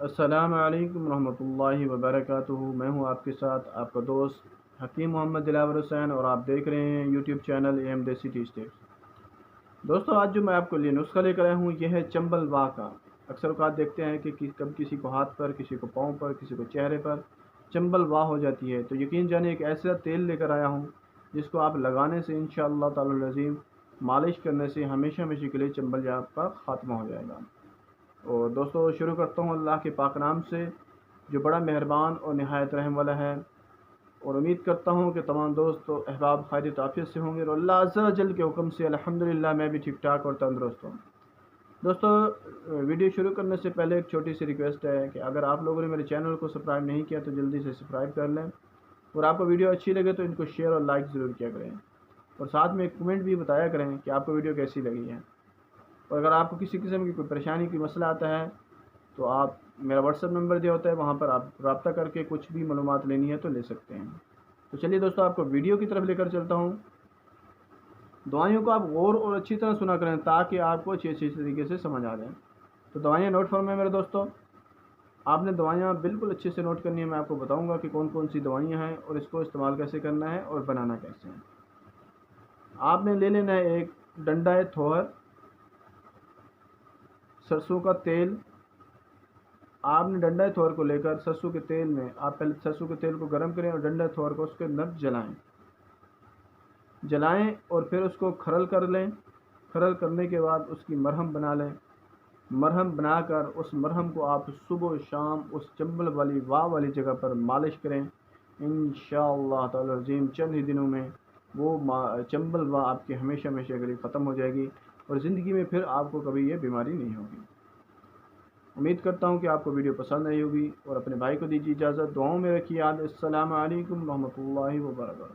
السلام علیکم ورحمۃ اللہ وبرکاتہ۔ میں ہوں آپ کے ساتھ آپ کا دوست حکیم محمد دلاور حسین، اور آپ دیکھ رہے ہیں یوٹیوب چینل ایم دیسی ٹی اسٹیپس۔ دوستو، آج جو میں آپ کے لیے نسخہ لے کر آیا ہوں یہ ہے چمبل واہ کا۔ اکثر اوقات دیکھتے ہیں کہ کب کسی کو ہاتھ پر، کسی کو پاؤں پر، کسی کو چہرے پر چمبل واہ ہو جاتی ہے، تو یقین جانے ایک ایسا تیل لے کر آیا ہوں جس کو آپ لگانے سے انشاءاللہ تعالی العظیم مالش کرنے سے ہمیشہ ہمیشہ کے لیے چمبل آپ کا خاتمہ ہو جائے گا۔ اور دوستو، شروع کرتا ہوں اللہ کے پاک نام سے جو بڑا مہربان اور نہایت رحم والا ہے، اور امید کرتا ہوں کہ تمام دوست و احباب خیریت و عافیت سے ہوں گے، اور اللہ عز و جل کے حکم سے الحمدللہ میں بھی ٹھیک ٹھاک اور تندرست ہوں۔ دوستو، ویڈیو شروع کرنے سے پہلے ایک چھوٹی سی ریکویسٹ ہے کہ اگر آپ لوگوں نے میرے چینل کو سبسکرائب نہیں کیا تو جلدی سے سبسکرائب کر لیں، اور آپ کو ویڈیو اچھی لگے تو ان کو شیئر اور لائک ضرور کیا کریں، اور ساتھ میں ایک کمنٹ بھی بتایا کریں کہ آپ کو ویڈیو کیسی لگی ہے۔ اور اگر آپ کو کسی قسم کی کوئی پریشانی کی مسئلہ آتا ہے تو آپ میرا واٹس ایپ نمبر دیا ہوتا ہے، وہاں پر آپ رابطہ کر کے کچھ بھی معلومات لینی ہے تو لے سکتے ہیں۔ تو چلیے دوستو، آپ کو ویڈیو کی طرف لے کر چلتا ہوں۔ دوائیوں کو آپ غور اور اچھی طرح سنا کریں تاکہ آپ کو اچھی طریقے سے سمجھ آ جائیں۔ تو دوائیاں نوٹ فرمائیں میرے دوستو، آپ نے دوائیاں بالکل اچھے سے نوٹ کرنی ہے۔ میں آپ کو بتاؤں گا کہ کون کون سی دوائیاں ہیں اور اس کو استعمال کیسے کرنا ہے اور بنانا کیسے ہے۔ آپ نے لے لینا ہے ایک ڈنڈا تھوہر، سرسوں کا تیل۔ آپ نے ڈنڈا تھوہر کو لے کر سرسوں کے تیل میں آپ پہلے سرسوں کے تیل کو گرم کریں اور ڈنڈا تھوہر کو اس کے اندر جلائیں اور پھر اس کو کھرل کر لیں۔ کھرل کرنے کے بعد اس کی مرہم بنا لیں۔ مرہم بنا کر اس مرہم کو آپ صبح و شام اس چمبل والی واہ والی جگہ پر مالش کریں۔ انشاءاللہ تعالی عظیم چند ہی دنوں میں وہ چمبل واہ آپ کی ہمیشہ ہمیشہ کے لیے ختم ہو جائے گی، اور زندگی میں پھر آپ کو کبھی یہ بیماری نہیں ہوگی۔ امید کرتا ہوں کہ آپ کو ویڈیو پسند آئی ہوگی، اور اپنے بھائی کو دیجیے اجازت، دعاؤں میں رکھیے یاد۔ السلام علیکم ورحمۃ اللہ وبرکاتہ۔